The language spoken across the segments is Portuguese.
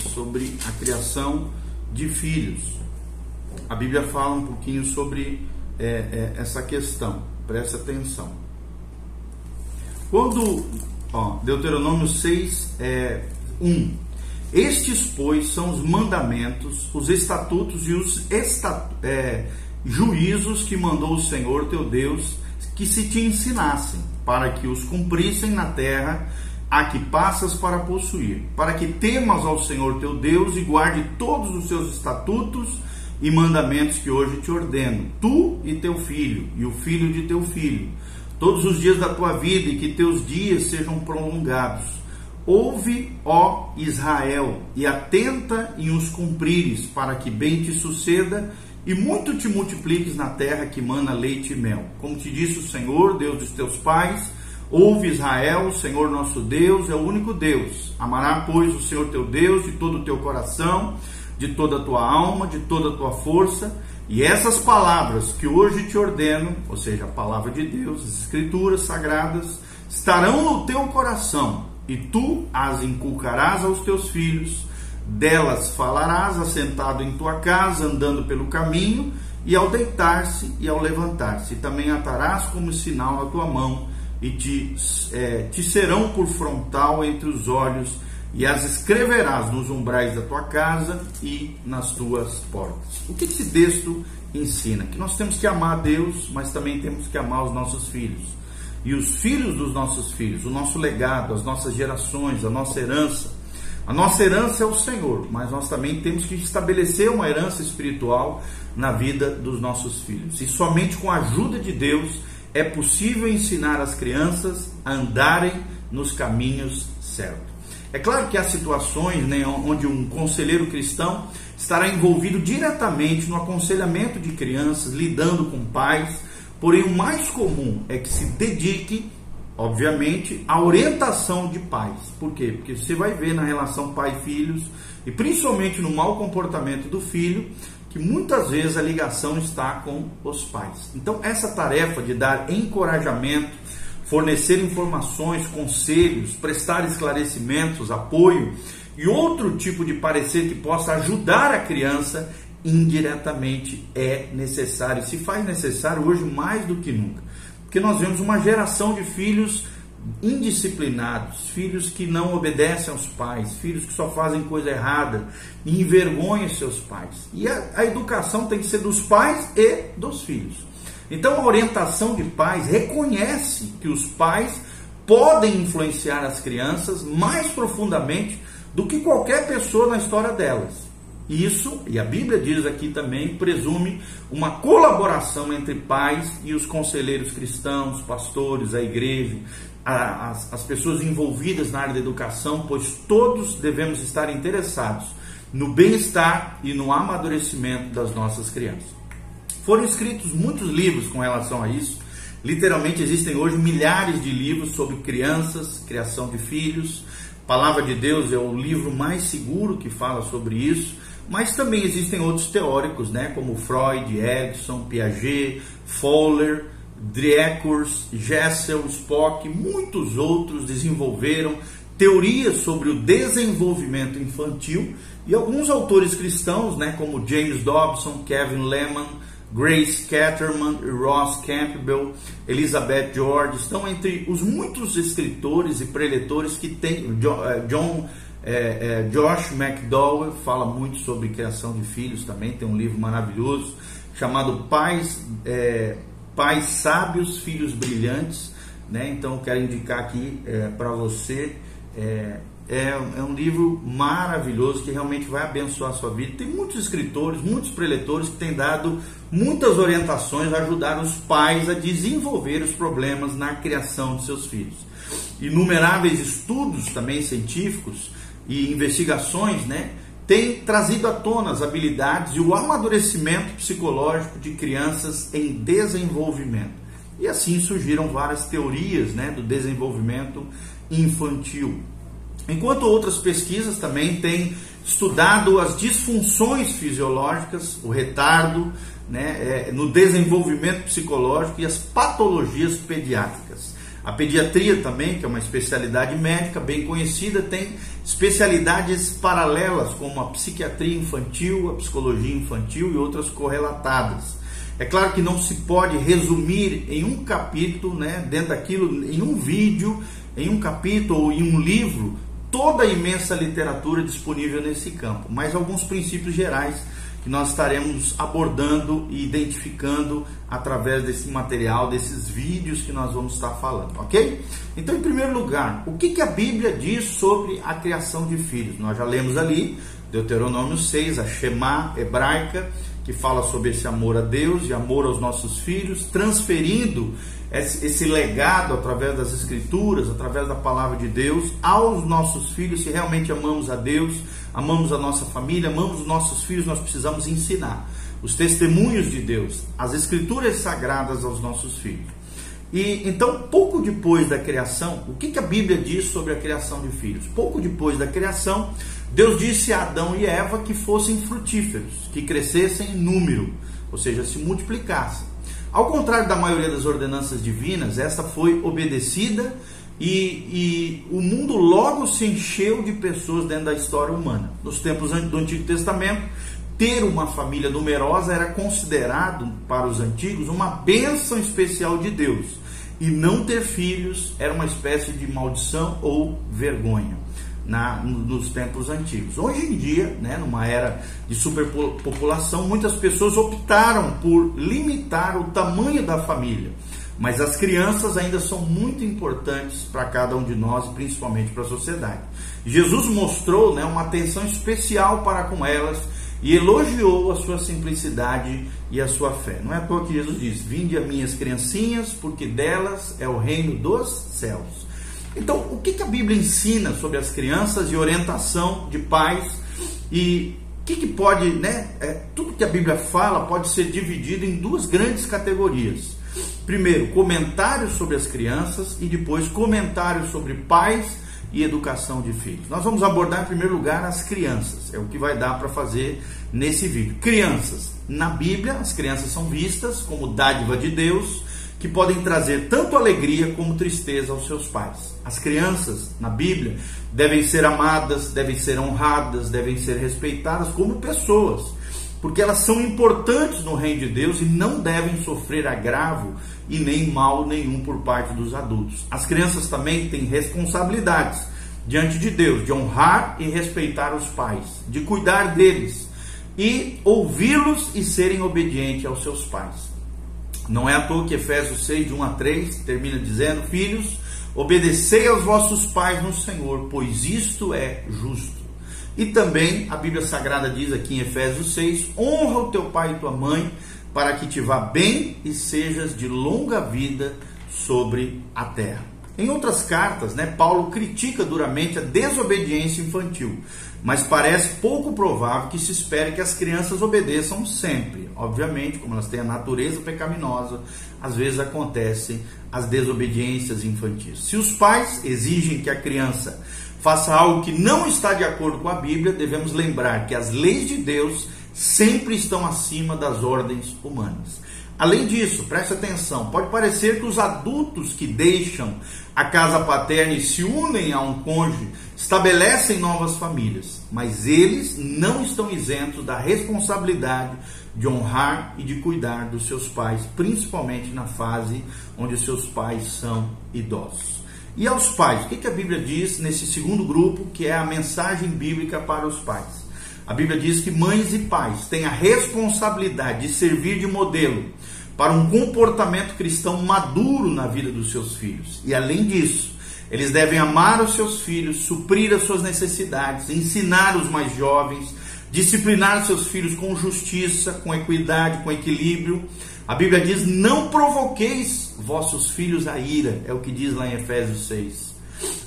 sobre a criação de filhos. A Bíblia fala um pouquinho sobre essa questão, presta atenção. Quando, Deuteronômio 6, 1: estes, pois, são os mandamentos, os estatutos e os juízos que mandou o Senhor teu Deus que se te ensinassem, para que os cumprissem na terra a que passas para possuir, para que temas ao Senhor teu Deus e guarde todos os seus estatutos e mandamentos que hoje te ordeno, tu e teu filho, e o filho de teu filho, todos os dias da tua vida, e que teus dias sejam prolongados. Ouve, ó Israel, e atenta em os cumprires, para que bem te suceda e muito te multipliques na terra que mana leite e mel. Como te disse o Senhor, Deus dos teus pais, ouve Israel, o Senhor nosso Deus é o único Deus. Amará, pois, o Senhor teu Deus de todo o teu coração, de toda a tua alma, de toda a tua força. E essas palavras que hoje te ordeno, ou seja, a palavra de Deus, as escrituras sagradas, estarão no teu coração, e tu as inculcarás aos teus filhos. Delas falarás assentado em tua casa, andando pelo caminho, e ao deitar-se e ao levantar-se. E também atarás como sinal na tua mão, e te serão por frontal entre os olhos, e as escreverás nos umbrais da tua casa e nas tuas portas. O que esse texto ensina? Que nós temos que amar a Deus, mas também temos que amar os nossos filhos. E os filhos dos nossos filhos, o nosso legado, as nossas gerações, a nossa herança. A nossa herança é o Senhor, mas nós também temos que estabelecer uma herança espiritual na vida dos nossos filhos. E somente com a ajuda de Deus é possível ensinar as crianças a andarem nos caminhos certos. É claro que há situações, onde um conselheiro cristão estará envolvido diretamente no aconselhamento de crianças, lidando com pais, porém o mais comum é que se dedique, obviamente, à orientação de pais. Por quê? Porque você vai ver na relação pai-filhos, e principalmente no mau comportamento do filho, que muitas vezes a ligação está com os pais. Então essa tarefa de dar encorajamento, fornecer informações, conselhos, prestar esclarecimentos, apoio e outro tipo de parecer que possa ajudar a criança indiretamente é necessário. Se faz necessário hoje mais do que nunca, porque nós vemos uma geração de filhos indisciplinados, filhos que não obedecem aos pais, filhos que só fazem coisa errada e envergonham seus pais. E a educação tem que ser dos pais e dos filhos. Então a orientação de pais reconhece que os pais podem influenciar as crianças mais profundamente do que qualquer pessoa na história delas. Isso, e a Bíblia diz aqui também, presume uma colaboração entre pais e os conselheiros cristãos, pastores, a igreja, as pessoas envolvidas na área da educação, pois todos devemos estar interessados no bem-estar e no amadurecimento das nossas crianças. Foram escritos muitos livros com relação a isso. Literalmente existem hoje milhares de livros sobre crianças, criação de filhos. A Palavra de Deus é o livro mais seguro que fala sobre isso. Mas também existem outros teóricos, como Freud, Erikson, Piaget, Fowler, Driekurs, Jessel, Spock, muitos outros desenvolveram teorias sobre o desenvolvimento infantil, e alguns autores cristãos, como James Dobson, Kevin Leman, Grace Catterman, Ross Campbell, Elizabeth George, estão entre os muitos escritores e preletores que tem. Josh McDowell fala muito sobre criação de filhos também, tem um livro maravilhoso chamado Pais Sábios, Filhos Brilhantes, então eu quero indicar aqui para você, é um livro maravilhoso que realmente vai abençoar a sua vida. Tem muitos escritores, muitos preletores que têm dado muitas orientações a ajudar os pais a desenvolver os problemas na criação de seus filhos. Inumeráveis estudos também científicos e investigações, têm trazido à tona as habilidades e o amadurecimento psicológico de crianças em desenvolvimento. E assim surgiram várias teorias, do desenvolvimento infantil. Enquanto outras pesquisas também têm estudado as disfunções fisiológicas, o retardo, no desenvolvimento psicológico e as patologias pediátricas. A pediatria também, que é uma especialidade médica bem conhecida, tem especialidades paralelas como a psiquiatria infantil, a psicologia infantil e outras correlatadas. É claro que não se pode resumir em um capítulo, né, dentro daquilo, em um vídeo, em um capítulo ou em um livro, toda a imensa literatura disponível nesse campo, mas alguns princípios gerais que nós estaremos abordando e identificando através desse material, desses vídeos que nós vamos estar falando, ok? Então, em primeiro lugar, o que a Bíblia diz sobre a criação de filhos? Nós já lemos ali, Deuteronômio 6, a Shema hebraica, que fala sobre esse amor a Deus e amor aos nossos filhos, transferindo esse legado através das Escrituras, através da palavra de Deus, aos nossos filhos. Se realmente amamos a Deus, amamos a nossa família, amamos os nossos filhos, nós precisamos ensinar os testemunhos de Deus, as Escrituras sagradas aos nossos filhos. E então, pouco depois da criação, o que a Bíblia diz sobre a criação de filhos? Pouco depois da criação, Deus disse a Adão e Eva que fossem frutíferos, que crescessem em número, ou seja, se multiplicassem. Ao contrário da maioria das ordenanças divinas, esta foi obedecida e o mundo logo se encheu de pessoas dentro da história humana. Nos tempos do Antigo Testamento, ter uma família numerosa era considerado, para os antigos, uma bênção especial de Deus. E não ter filhos era uma espécie de maldição ou vergonha nos tempos antigos. Hoje em dia, né, numa era de superpopulação, muitas pessoas optaram por limitar o tamanho da família. Mas as crianças ainda são muito importantes para cada um de nós e principalmente para a sociedade. Jesus mostrou, né, uma atenção especial para com elas e elogiou a sua simplicidade e a sua fé. Não é à toa que Jesus diz: vinde a minhas criancinhas, porque delas é o reino dos céus. Então, o que a Bíblia ensina sobre as crianças e orientação de pais? E o que pode, né? Tudo que a Bíblia fala pode ser dividido em duas grandes categorias. Primeiro, comentários sobre as crianças e depois comentários sobre pais e educação de filhos. Nós vamos abordar em primeiro lugar as crianças, é o que vai dar para fazer nesse vídeo. Crianças, na Bíblia, as crianças são vistas como dádiva de Deus, que podem trazer tanto alegria como tristeza aos seus pais. As crianças, na Bíblia, devem ser amadas, devem ser honradas, devem ser respeitadas como pessoas, porque elas são importantes no reino de Deus e não devem sofrer agravo e nem mal nenhum por parte dos adultos. As crianças também têm responsabilidades diante de Deus, de honrar e respeitar os pais, de cuidar deles e ouvi-los e serem obedientes aos seus pais. Não é à toa que Efésios 6, de 1 a 3, termina dizendo: filhos, obedecei aos vossos pais no Senhor, pois isto é justo. E também a Bíblia Sagrada diz aqui em Efésios 6, honra o teu pai e tua mãe, para que te vá bem e sejas de longa vida sobre a terra. Em outras cartas, né, Paulo critica duramente a desobediência infantil, mas parece pouco provável que se espere que as crianças obedeçam sempre. Obviamente, como elas têm a natureza pecaminosa, às vezes acontecem as desobediências infantis. Se os pais exigem que a criança faça algo que não está de acordo com a Bíblia, devemos lembrar que as leis de Deus sempre estão acima das ordens humanas. Além disso, preste atenção, pode parecer que os adultos que deixam a casa paterna e se unem a um cônjuge estabelecem novas famílias, mas eles não estão isentos da responsabilidade de honrar e de cuidar dos seus pais, principalmente na fase onde seus pais são idosos. E aos pais, o que a Bíblia diz nesse segundo grupo, que é a mensagem bíblica para os pais? A Bíblia diz que mães e pais têm a responsabilidade de servir de modelo para um comportamento cristão maduro na vida dos seus filhos. E além disso, eles devem amar os seus filhos, suprir as suas necessidades, ensinar os mais jovens, disciplinar seus filhos com justiça, com equidade, com equilíbrio. A Bíblia diz: não provoqueis vossos filhos a ira, é o que diz lá em Efésios 6.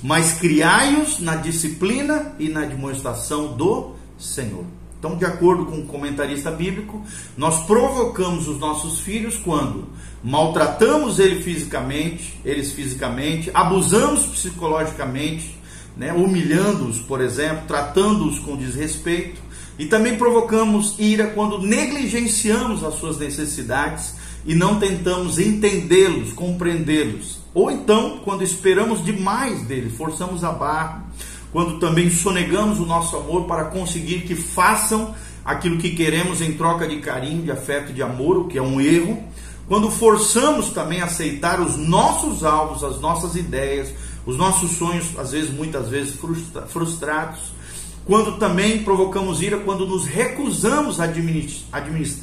Mas criai-os na disciplina e na demonstração do Senhor. Então, de acordo com o comentarista bíblico, nós provocamos os nossos filhos quando maltratamos eles fisicamente, abusamos psicologicamente, né, humilhando-os, por exemplo, tratando-os com desrespeito, e também provocamos ira quando negligenciamos as suas necessidades e não tentamos entendê-los, compreendê-los. Ou então, quando esperamos demais deles, forçamos a barra, quando também sonegamos o nosso amor para conseguir que façam aquilo que queremos em troca de carinho, de afeto, de amor, o que é um erro. Quando forçamos também a aceitar os nossos alvos, as nossas ideias, os nossos sonhos, às vezes, muitas vezes frustrados. Quando também provocamos ira, quando nos recusamos a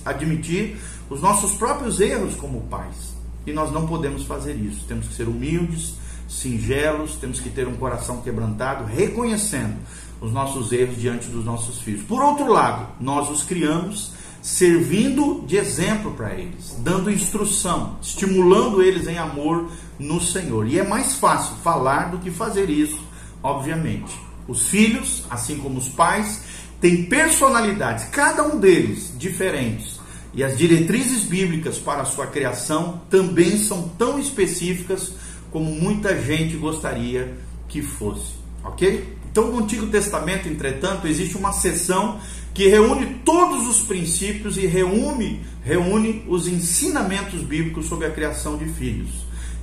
admitir os nossos próprios erros como pais. E nós não podemos fazer isso. Temos que ser humildes, singelos, temos que ter um coração quebrantado, reconhecendo os nossos erros diante dos nossos filhos. Por outro lado, nós os criamos servindo de exemplo para eles, dando instrução, estimulando eles em amor no Senhor. E é mais fácil falar do que fazer isso, obviamente. Os filhos, assim como os pais, têm personalidades, cada um deles diferentes. E as diretrizes bíblicas para a sua criação também são tão específicas como muita gente gostaria que fosse, ok? Então, no Antigo Testamento, entretanto, existe uma seção que reúne todos os princípios e reúne os ensinamentos bíblicos sobre a criação de filhos.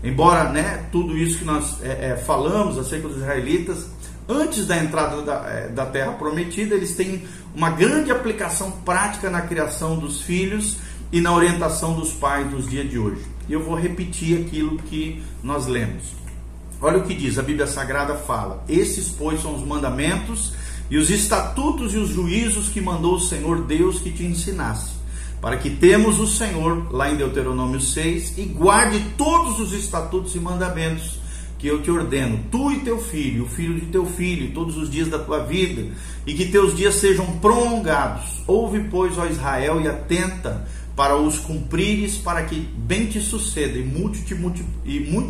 Embora, tudo isso que nós falamos acerca dos israelitas, antes da entrada da Terra Prometida, eles têm uma grande aplicação prática na criação dos filhos e na orientação dos pais nos dias de hoje. E eu vou repetir aquilo que nós lemos. Olha o que diz, a Bíblia Sagrada fala: esses, pois, são os mandamentos e os estatutos e os juízos que mandou o Senhor Deus que te ensinasse, para que temos o Senhor, lá em Deuteronômio 6, e guarde todos os estatutos e mandamentos que eu te ordeno, tu e teu filho, o filho de teu filho, todos os dias da tua vida, e que teus dias sejam prolongados. Ouve, pois, ó Israel, e atenta para os cumprires, para que bem te suceda e muito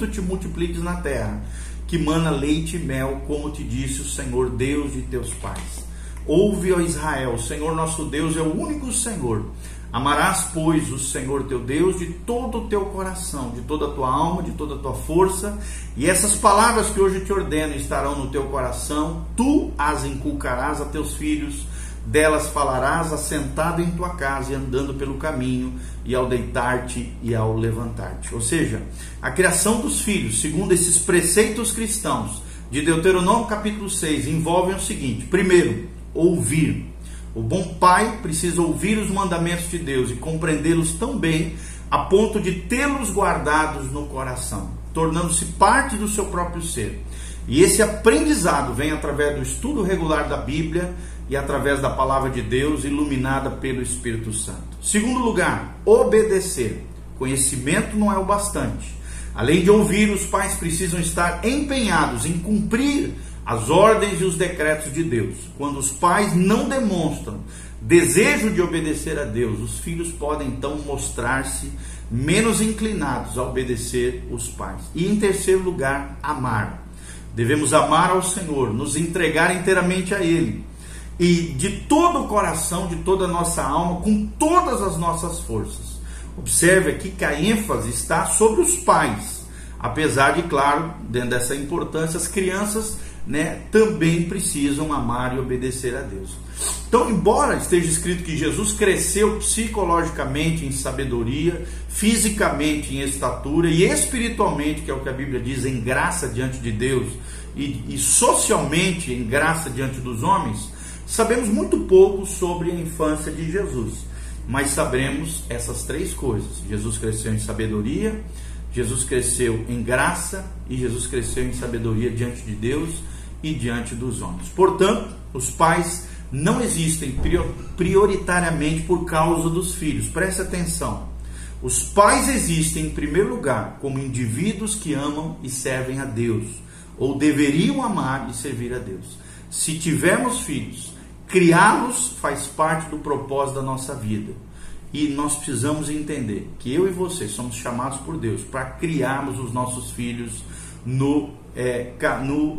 te multipliques na terra, que mana leite e mel, como te disse o Senhor Deus de teus pais. Ouve, ó Israel, o Senhor nosso Deus é o único Senhor. Amarás, pois, o Senhor teu Deus de todo o teu coração, de toda a tua alma, de toda a tua força, e essas palavras que hoje te ordeno estarão no teu coração, tu as inculcarás a teus filhos, delas falarás assentado em tua casa e andando pelo caminho, e ao deitar-te e ao levantar-te. Ou seja, a criação dos filhos, segundo esses preceitos cristãos de Deuteronômio capítulo 6, envolvem o seguinte: primeiro, ouvir. O bom pai precisa ouvir os mandamentos de Deus e compreendê-los tão bem a ponto de tê-los guardados no coração, tornando-se parte do seu próprio ser. E esse aprendizado vem através do estudo regular da Bíblia e através da palavra de Deus iluminada pelo Espírito Santo. Segundo lugar, obedecer. Conhecimento não é o bastante. Além de ouvir, os pais precisam estar empenhados em cumprir as ordens e os decretos de Deus. Quando os pais não demonstram desejo de obedecer a Deus, os filhos podem então mostrar-se menos inclinados a obedecer os pais. E em terceiro lugar, amar. Devemos amar ao Senhor, nos entregar inteiramente a Ele, e de todo o coração, de toda a nossa alma, com todas as nossas forças. Observe aqui que a ênfase está sobre os pais, apesar de, claro, dentro dessa importância, as crianças também precisam amar e obedecer a Deus. Então, embora esteja escrito que Jesus cresceu psicologicamente em sabedoria, fisicamente em estatura e espiritualmente, que é o que a Bíblia diz, em graça diante de Deus, e socialmente em graça diante dos homens, sabemos muito pouco sobre a infância de Jesus, mas sabemos essas três coisas: Jesus cresceu em sabedoria, Jesus cresceu em graça e Jesus cresceu em sabedoria diante de Deus e diante dos homens. Portanto, os pais não existem prioritariamente por causa dos filhos. Preste atenção. Os pais existem em primeiro lugar como indivíduos que amam e servem a Deus, ou deveriam amar e servir a Deus. Se tivermos filhos, criá-los faz parte do propósito da nossa vida. E nós precisamos entender que eu e você somos chamados por Deus para criarmos os nossos filhos no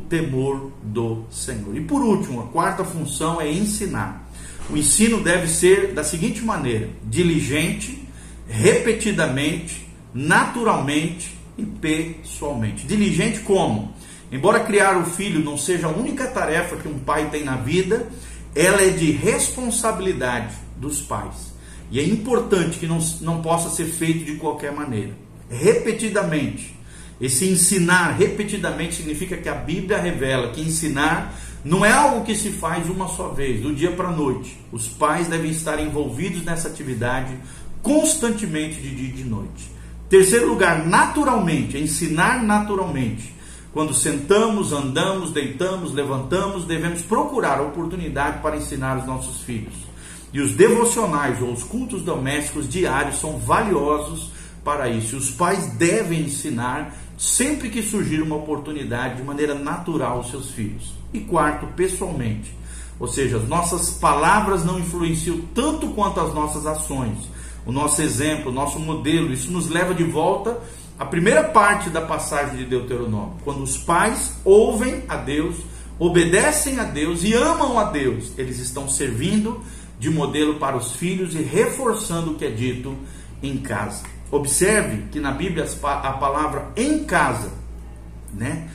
temor do Senhor. E por último, a quarta função é ensinar. O ensino deve ser da seguinte maneira: diligente, repetidamente, naturalmente e pessoalmente. Diligente como? Embora criar o filho não seja a única tarefa que um pai tem na vida, ela é de responsabilidade dos pais. E é importante que não possa ser feito de qualquer maneira. Repetidamente. Esse ensinar repetidamente significa que a Bíblia revela que ensinar não é algo que se faz uma só vez, do dia para a noite. Os pais devem estar envolvidos nessa atividade constantemente, de dia e de noite. Terceiro lugar, naturalmente, ensinar naturalmente. Quando sentamos, andamos, deitamos, levantamos, devemos procurar a oportunidade para ensinar os nossos filhos. E os devocionais ou os cultos domésticos diários são valiosos para isso. E os pais devem ensinar sempre que surgir uma oportunidade de maneira natural aos seus filhos. E quarto, pessoalmente. Ou seja, as nossas palavras não influenciam tanto quanto as nossas ações. O nosso exemplo, o nosso modelo, isso nos leva de volta à primeira parte da passagem de Deuteronômio. Quando os pais ouvem a Deus, obedecem a Deus e amam a Deus, eles estão servindo de modelo para os filhos e reforçando o que é dito em casa. Observe que na Bíblia a palavra em casa, né?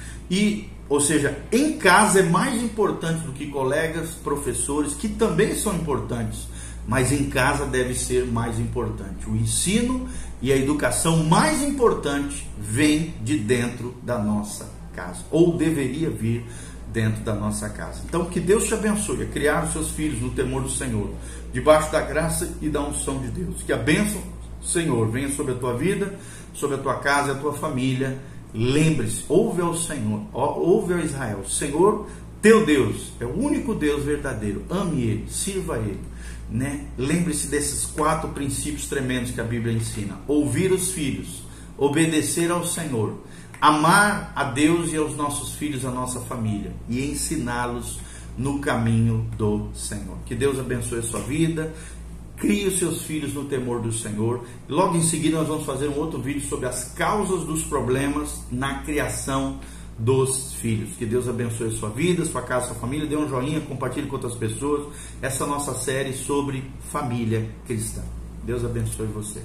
Ou seja, em casa é mais importante do que colegas, professores, que também são importantes, mas em casa deve ser mais importante. O ensino e a educação mais importante vem de dentro da nossa casa, ou deveria vir dentro da nossa casa. Então, que Deus te abençoe a criar os seus filhos no temor do Senhor, debaixo da graça e da unção de Deus. Que a bênção do Senhor venha sobre a tua vida, sobre a tua casa e a tua família. Lembre-se, ouve ao Senhor, ouve ao Israel. O Senhor, teu Deus, é o único Deus verdadeiro. Ame Ele, sirva a Ele, né? Lembre-se desses 4 princípios tremendos que a Bíblia ensina: ouvir os filhos, obedecer ao Senhor, amar a Deus e aos nossos filhos, a nossa família, e ensiná-los no caminho do Senhor. Que Deus abençoe a sua vida. Crie os seus filhos no temor do Senhor. Logo em seguida nós vamos fazer um outro vídeo sobre as causas dos problemas na criação dos filhos. Que Deus abençoe a sua vida, sua casa, sua família. Dê um joinha, compartilhe com outras pessoas essa nossa série sobre família cristã. Deus abençoe você.